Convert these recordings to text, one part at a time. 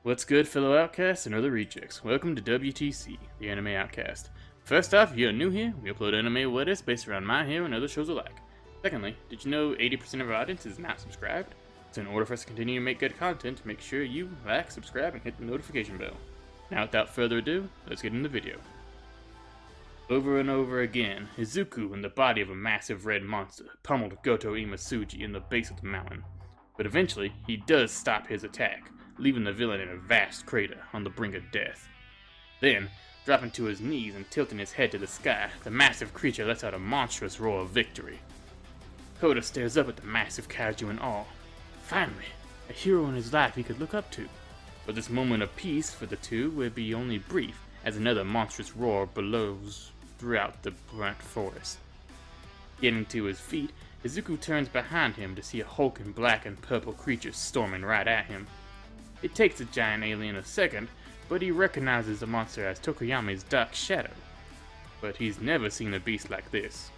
What's good, fellow outcasts and other rejects? Welcome to WTC, the Anime Outcast. First off, if you're new here, we upload anime what-ifs based around my hero and other shows alike. Secondly, did you know 80% of our audience is not subscribed? So in order for us to continue to make good content, make sure you like, subscribe, and hit the notification bell. Now without further ado, let's get into the video. Over and over again, Izuku, in the body of a massive red monster, pummeled Goto Imasuji in the base of the mountain. But eventually, he does stop his attack, leaving the villain in a vast crater on the brink of death. Then, dropping to his knees and tilting his head to the sky, the massive creature lets out a monstrous roar of victory. Koda stares up at the massive kaiju in awe. Finally, a hero in his life he could look up to. But this moment of peace for the two would be only brief, as another monstrous roar bellows throughout the burnt forest. Getting to his feet, Izuku turns behind him to see a hulking black and purple creature storming right at him. It takes the giant alien a second, but he recognizes the monster as Tokoyami's Dark Shadow. But he's never seen a beast like this.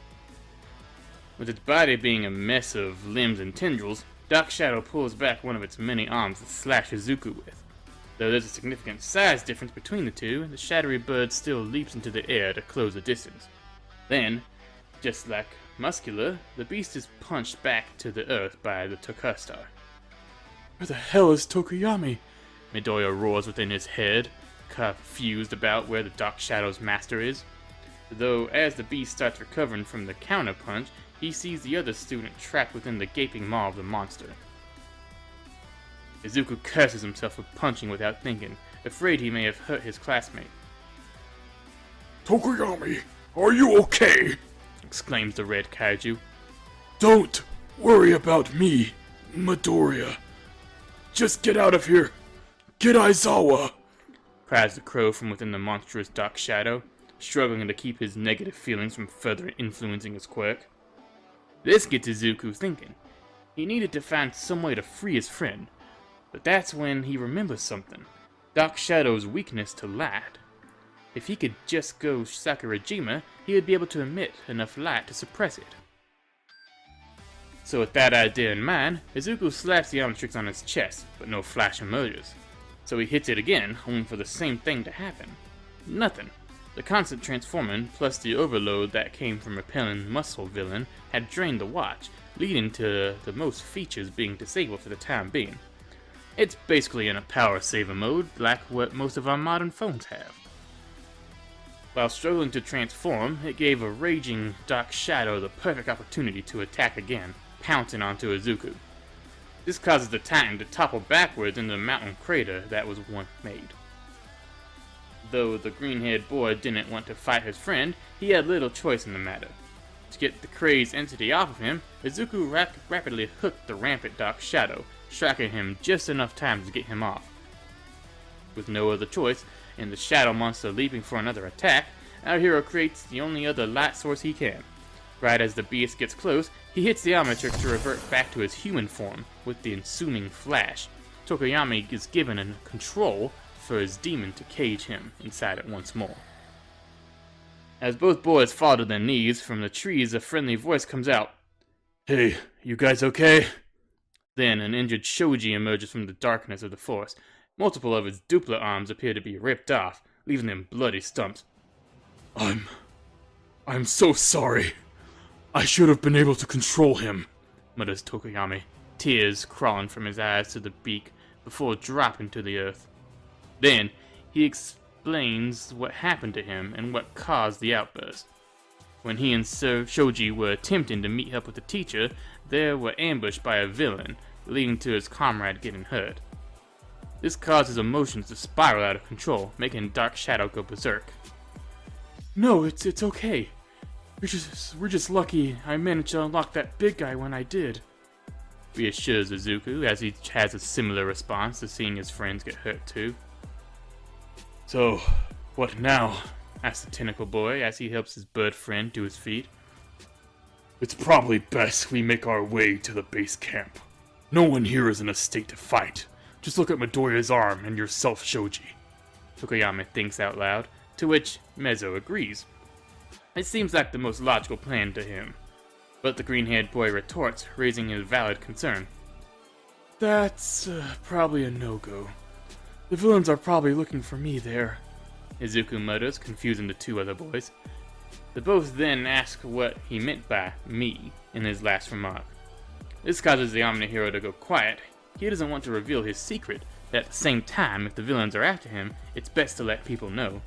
With its body being a mess of limbs and tendrils, Dark Shadow pulls back one of its many arms to slash Izuku with. Though there's a significant size difference between the two, the shadowy bird still leaps into the air to close the distance. Then, just like Muscular, the beast is punched back to the earth by the Tokustar. Where the hell is Tokoyami? Midoriya roars within his head, confused about where the Dark Shadow's master is. Though as the beast starts recovering from the counterpunch, he sees the other student trapped within the gaping maw of the monster. Izuku curses himself for punching without thinking, afraid he may have hurt his classmate. Tokoyami, are you okay? Exclaims the red kaiju. Don't worry about me, Midoriya. Just get out of here. Get Aizawa, cries the crow from within the monstrous Dark Shadow, struggling to keep his negative feelings from further influencing his quirk. This gets Izuku thinking. He needed to find some way to free his friend, but that's when he remembers something. Dark Shadow's weakness to light. If he could just go Sakurajima, he would be able to emit enough light to suppress it. So with that idea in mind, Izuku slaps the Omnitrix on his chest, but no flash emerges. So he hits it again, only for the same thing to happen. Nothing. The constant transforming, plus the overload that came from repelling Muscle Villain, had drained the watch, leading to the most features being disabled for the time being. It's basically in a power saver mode, like what most of our modern phones have. While struggling to transform, it gave a raging Dark Shadow the perfect opportunity to attack again, pouncing onto Izuku. This causes the Titan to topple backwards into the mountain crater that was once made. Though the green-haired boy didn't want to fight his friend, he had little choice in the matter. To get the crazed entity off of him, Izuku rapidly hooked the rampant Dark Shadow, striking him just enough time to get him off. With no other choice, and the shadow monster leaping for another attack, our hero creates the only other light source he can. Right as the beast gets close, he hits the Omnitrix to revert back to his human form. With the ensuing flash, Tokoyami is given a control for his demon to cage him inside it once more. As both boys fall to their knees, from the trees a friendly voice comes out. Hey, you guys okay? Then an injured Shoji emerges from the darkness of the forest. Multiple of his dupla arms appear to be ripped off, leaving them bloody stumps. I'm so sorry. I should have been able to control him, mutters Tokoyami, tears crawling from his eyes to the beak before dropping to the earth. Then, he explains what happened to him and what caused the outburst. When he and Shoji were attempting to meet up with the teacher, they were ambushed by a villain, leading to his comrade getting hurt. This caused his emotions to spiral out of control, making Dark Shadow go berserk. No, it's okay. We're just lucky I managed to unlock that big guy when I did, reassures Izuku as he has a similar response to seeing his friends get hurt too. So, what now? Asks the tentacle boy as he helps his bird friend to his feet. It's probably best we make our way to the base camp. No one here is in a state to fight. Just look at Midoriya's arm and yourself, Shoji. Tokoyami thinks out loud, to which Mezzo agrees. It seems like the most logical plan to him. But the green-haired boy retorts, raising his valid concern. That's probably a no-go. The villains are probably looking for me there. Izuku mutters, confusing the two other boys. The both then ask what he meant by me in his last remark. This causes the Omni hero to go quiet. He doesn't want to reveal his secret, but at the same time, if the villains are after him, it's best to let people know.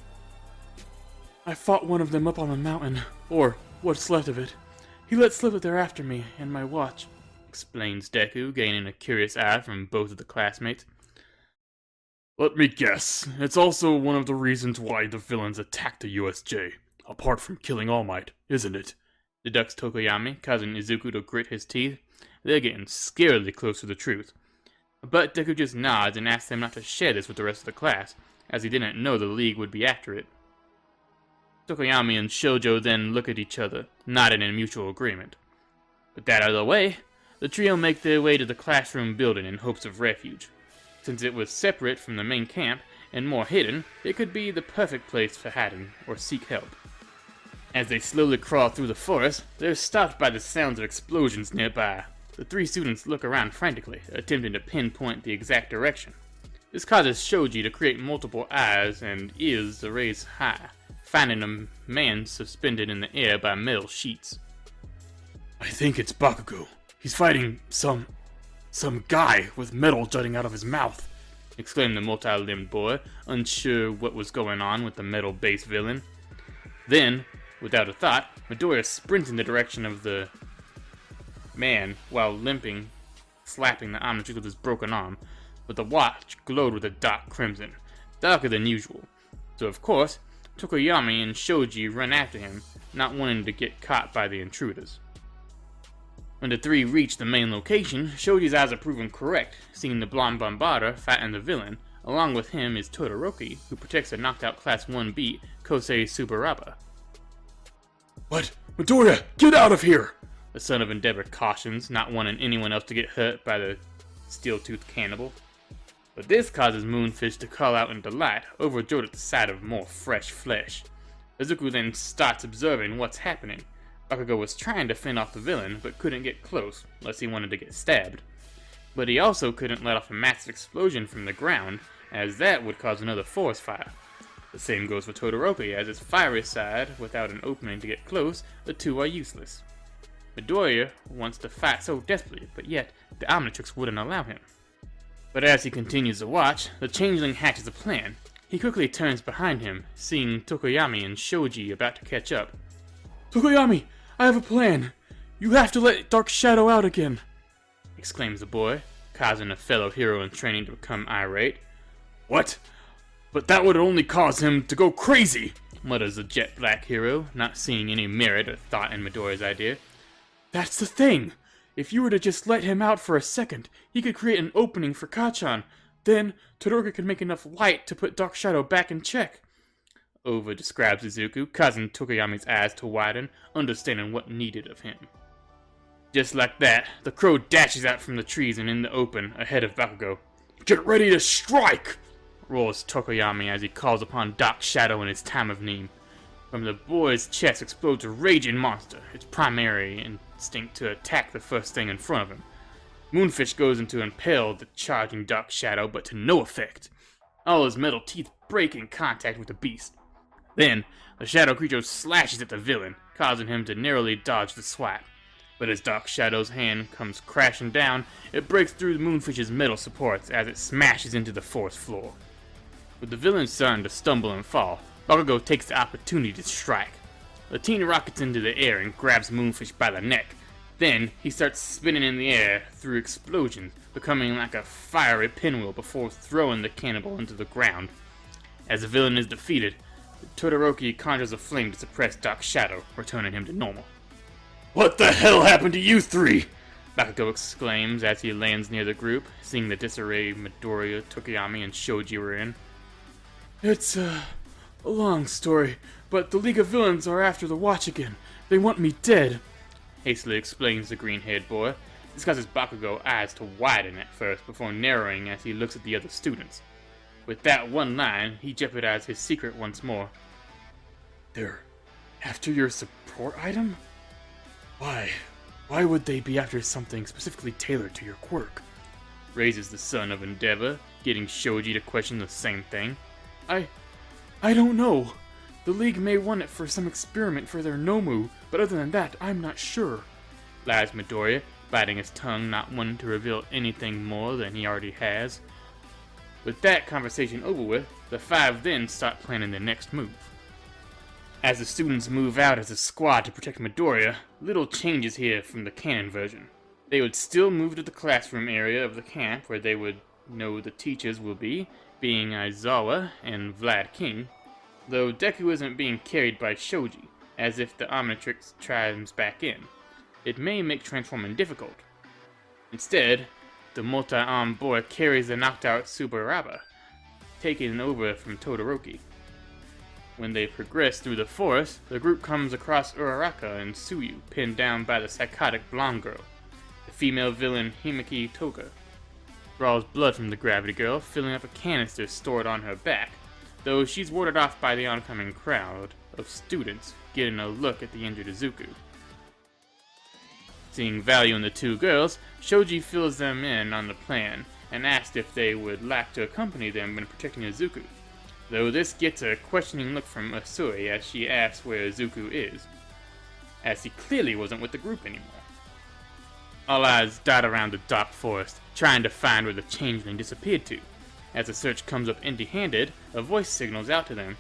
I fought one of them up on the mountain, or what's left of it. He let slip that they're after me and my watch, explains Deku, gaining a curious eye from both of the classmates. Let me guess, it's also one of the reasons why the villains attacked the USJ, apart from killing All Might, isn't it? Deducts Tokoyami, causing Izuku to grit his teeth. They're getting scarily close to the truth. But Deku just nods and asks them not to share this with the rest of the class, as he didn't know the League would be after it. Tokoyami and Shoujo then look at each other, nodding in mutual agreement. With that out of the way, the trio make their way to the classroom building in hopes of refuge. Since it was separate from the main camp and more hidden, it could be the perfect place for hiding or seek help. As they slowly crawl through the forest, they're stopped by the sounds of explosions nearby. The three students look around frantically, attempting to pinpoint the exact direction. This causes Shoji to create multiple eyes and ears to raise high, finding a man suspended in the air by metal sheets. I think it's Bakugo. He's fighting some guy with metal jutting out of his mouth, exclaimed the multi-limbed boy, unsure what was going on with the metal-based villain. Then, without a thought, Midoriya sprints in the direction of the man while limping, slapping the Omnitrix with his broken arm, but the watch glowed with a dark crimson, darker than usual. So of course, Tokoyami and Shoji run after him, not wanting to get caught by the intruders. When the three reach the main location, Shoji's eyes are proven correct, seeing the blonde bombarder fighting the villain. Along with him is Todoroki, who protects a knocked-out Class 1B Kosei Tsubaraba. What? Midoriya, get out of here! The son of Endeavor cautions, not wanting anyone else to get hurt by the steel-toothed cannibal. But this causes Moonfish to call out in delight, overjoyed at the sight of more fresh flesh. Izuku then starts observing what's happening. Bakugo was trying to fend off the villain, but couldn't get close, unless he wanted to get stabbed. But he also couldn't let off a massive explosion from the ground, as that would cause another forest fire. The same goes for Todoroki, as his fiery side, without an opening to get close, the two are useless. Midoriya wants to fight so desperately, but yet the Omnitrix wouldn't allow him. But as he continues to watch, the changeling hatches a plan. He quickly turns behind him, seeing Tokoyami and Shoji about to catch up. Tokoyami, I have a plan. You have to let Dark Shadow out again, exclaims the boy, causing a fellow hero in training to become irate. What? But that would only cause him to go crazy, mutters the jet black hero, not seeing any merit or thought in Midoriya's idea. That's the thing. If you were to just let him out for a second, he could create an opening for Kacchan. Then, Todoroki could make enough light to put Dark Shadow back in check. Over describes Izuku, causing Tokoyami's eyes to widen, understanding what needed of him. Just like that, the crow dashes out from the trees and in the open, ahead of Bakugo. Get ready to strike! Roars Tokoyami as he calls upon Dark Shadow in his time of need. From the boy's chest explodes a raging monster, its primary instinct to attack the first thing in front of him. Moonfish goes into impale the charging Dark Shadow, but to no effect. All his metal teeth break in contact with the beast. Then, the shadow creature slashes at the villain, causing him to narrowly dodge the swipe. But as Dark Shadow's hand comes crashing down, it breaks through the Moonfish's metal supports as it smashes into the forest floor. With the villain starting to stumble and fall, Bakugo takes the opportunity to strike. The teen rockets into the air and grabs Moonfish by the neck. Then, he starts spinning in the air through explosions, becoming like a fiery pinwheel before throwing the cannibal into the ground. As the villain is defeated, Todoroki conjures a flame to suppress Dark Shadow, returning him to normal. What the hell happened to you three? Bakugo exclaims as he lands near the group, seeing the disarray Midoriya, Tokoyami, and Shoji were in. It's a long story, but the League of Villains are after the watch again. They want me dead, hastily explains the green-haired boy. This causes Bakugo's eyes to widen at first before narrowing as he looks at the other students. With that one line, he jeopardized his secret once more. They're after your support item? Why? Why would they be after something specifically tailored to your quirk? Raises the son of Endeavor, getting Shoji to question the same thing. I don't know. The League may want it for some experiment for their Nomu, but other than that, I'm not sure. Lies Midoriya, biting his tongue, not wanting to reveal anything more than he already has. With that conversation over with, the five then start planning their next move. As the students move out as a squad to protect Midoriya, little changes here from the canon version. They would still move to the classroom area of the camp where they would know the teachers will be, being Aizawa and Vlad King, though Deku isn't being carried by Shoji, as if the Omnitrix trims back in. It may make transforming difficult. Instead, the multi-armed boy carries the knocked-out Tsuburaba, taken over from Todoroki. When they progress through the forest, the group comes across Uraraka and Tsuyu, pinned down by the psychotic blonde girl. The female villain Himeki Toga draws blood from the gravity girl, filling up a canister stored on her back, though she's warded off by the oncoming crowd of students getting a look at the injured Izuku. Seeing value in the two girls, Shoji fills them in on the plan and asks if they would like to accompany them when protecting Izuku, though this gets a questioning look from Asui as she asks where Izuku is, as he clearly wasn't with the group anymore. All eyes dot around the dark forest, trying to find where the changeling disappeared to. As the search comes up empty-handed, a voice signals out to them.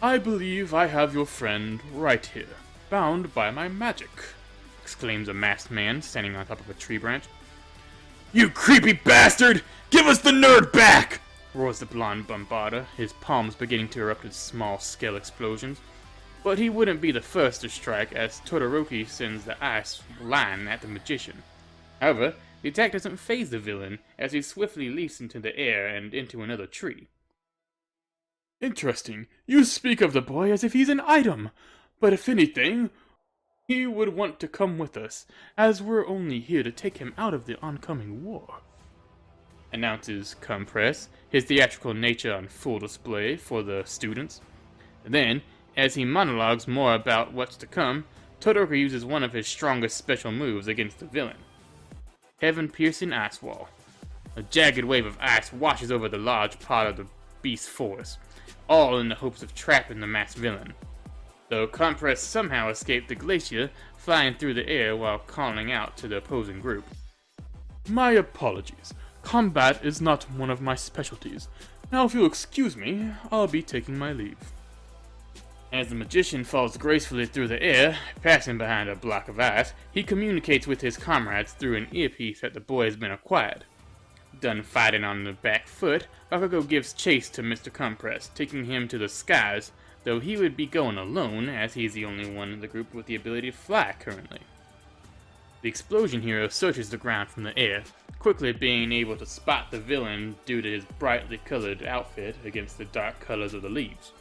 I believe I have your friend right here, bound by my magic, exclaims a masked man standing on top of a tree branch. You creepy bastard! Give us the nerd back! Roars the blonde bombarder, his palms beginning to erupt with small-scale explosions. But he wouldn't be the first to strike, as Todoroki sends the ice line at the magician. However, the attack doesn't faze the villain, as he swiftly leaps into the air and into another tree. Interesting. You speak of the boy as if he's an item, but if anything, he would want to come with us, as we're only here to take him out of the oncoming war. Announces Compress, his theatrical nature on full display for the students. And then, as he monologues more about what's to come, Todoroki uses one of his strongest special moves against the villain. Heaven-piercing ice wall. A jagged wave of ice washes over the large part of the beast's forest, all in the hopes of trapping the masked villain. Though Compress somehow escaped the glacier, flying through the air while calling out to the opposing group. My apologies. Combat is not one of my specialties. Now if you'll excuse me, I'll be taking my leave. As the magician falls gracefully through the air, passing behind a block of ice, he communicates with his comrades through an earpiece that the boy has been acquired. Done fighting on the back foot, Bakugo gives chase to Mr. Compress, taking him to the skies, though he would be going alone, as he's the only one in the group with the ability to fly currently. The explosion hero searches the ground from the air, quickly being able to spot the villain due to his brightly colored outfit against the dark colors of the leaves.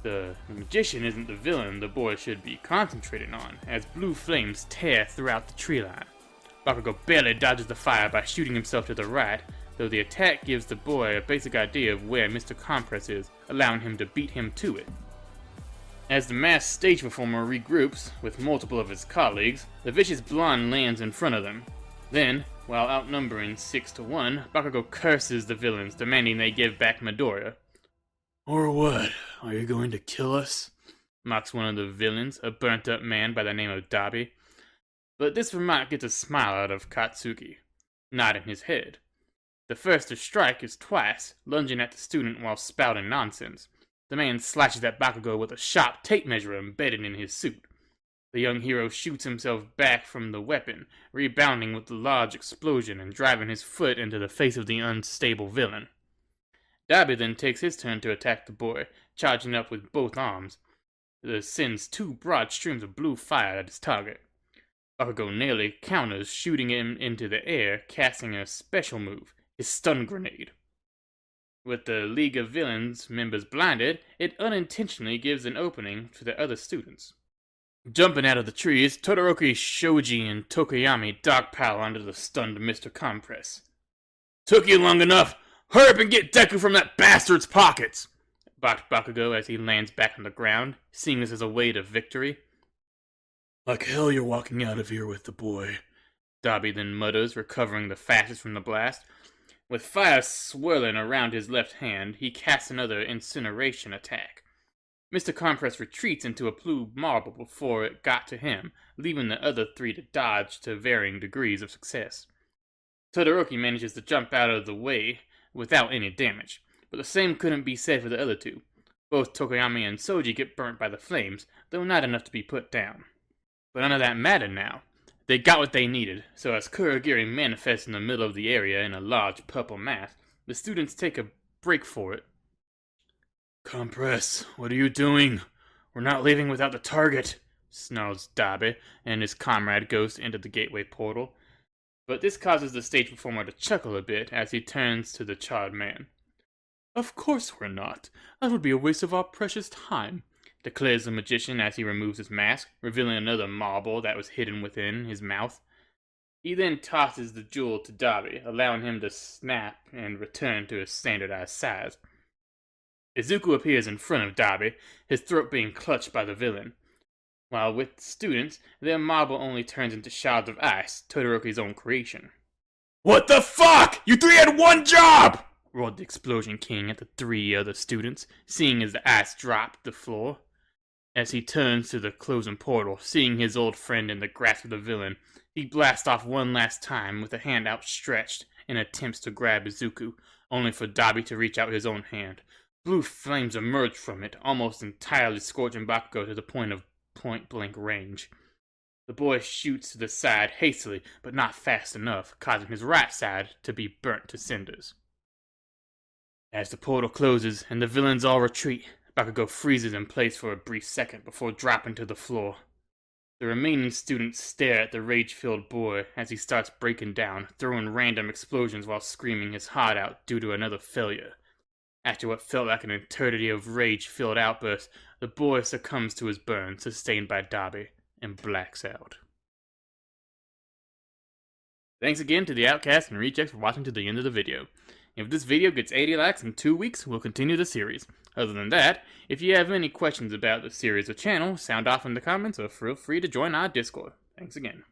The magician isn't the villain the boy should be concentrating on, as blue flames tear throughout the tree line. Bakugo barely dodges the fire by shooting himself to the right, though the attack gives the boy a basic idea of where Mr. Compress is, allowing him to beat him to it. As the masked stage performer regroups with multiple of his colleagues, the vicious blonde lands in front of them. Then, while outnumbering 6-1, Bakugo curses the villains, demanding they give back Midoriya. Or what? Are you going to kill us? Mocks one of the villains, a burnt-up man by the name of Dabi. But this remark gets a smile out of Katsuki, nodding his head. The first to strike is twice, lunging at the student while spouting nonsense. The man slashes at Bakugo with a sharp tape measure embedded in his suit. The young hero shoots himself back from the weapon, rebounding with the large explosion and driving his foot into the face of the unstable villain. Dabi then takes his turn to attack the boy, charging up with both arms. This sends two broad streams of blue fire at his target. Bakugo nearly counters, shooting him into the air, casting a special move, his stun grenade. With the League of Villains members blinded, it unintentionally gives an opening to the other students. Jumping out of the trees, Todoroki, Shoji, and Tokoyami dogpile onto the stunned Mr. Compress. "Took you long enough! Hurry up and get Deku from that bastard's pockets!" Barked Bakugo as he lands back on the ground, seeing this as a way to victory. "Like hell you're walking out of here with the boy," Dabi then mutters, recovering the fastest from the blast. With fire swirling around his left hand, he casts another incineration attack. Mr. Compress retreats into a blue marble before it got to him, leaving the other three to dodge to varying degrees of success. Todoroki manages to jump out of the way without any damage, but the same couldn't be said for the other two. Both Tokoyami and Soji get burnt by the flames, though not enough to be put down. But none of that mattered now. They got what they needed, so as Kurogiri manifests in the middle of the area in a large purple mass, the students take a break for it. Compress, what are you doing? We're not leaving without the target, snarls Dabe, and his comrade Ghost enter the gateway portal. But this causes the stage performer to chuckle a bit as he turns to the charred man. Of course we're not. That would be a waste of our precious time, declares the magician as he removes his mask, revealing another marble that was hidden within his mouth. He then tosses the jewel to Dabe, allowing him to snap and return to his standardized size. Izuku appears in front of Dabe, his throat being clutched by the villain. While with students, their marble only turns into shards of ice, Todoroki's own creation. What the fuck? You three had one job! Roared the Explosion King at the three other students, seeing as the ice dropped to the floor. As he turns to the closing portal, seeing his old friend in the grasp of the villain, he blasts off one last time with a hand outstretched and attempts to grab Izuku, only for Dabe to reach out his own hand. Blue flames emerge from it, almost entirely scorching Bakugo to the point of point-blank range. The boy shoots to the side hastily, but not fast enough, causing his right side to be burnt to cinders. As the portal closes and the villains all retreat, Bakugo freezes in place for a brief second before dropping to the floor. The remaining students stare at the rage-filled boy as he starts breaking down, throwing random explosions while screaming his heart out due to another failure. After what felt like an eternity of rage-filled outbursts, the boy succumbs to his burn, sustained by Dabe, and blacks out. Thanks again to the Outcast and Rejects for watching to the end of the video. If this video gets 80 likes in 2 weeks, we'll continue the series. Other than that, if you have any questions about the series or channel, sound off in the comments or feel free to join our Discord. Thanks again.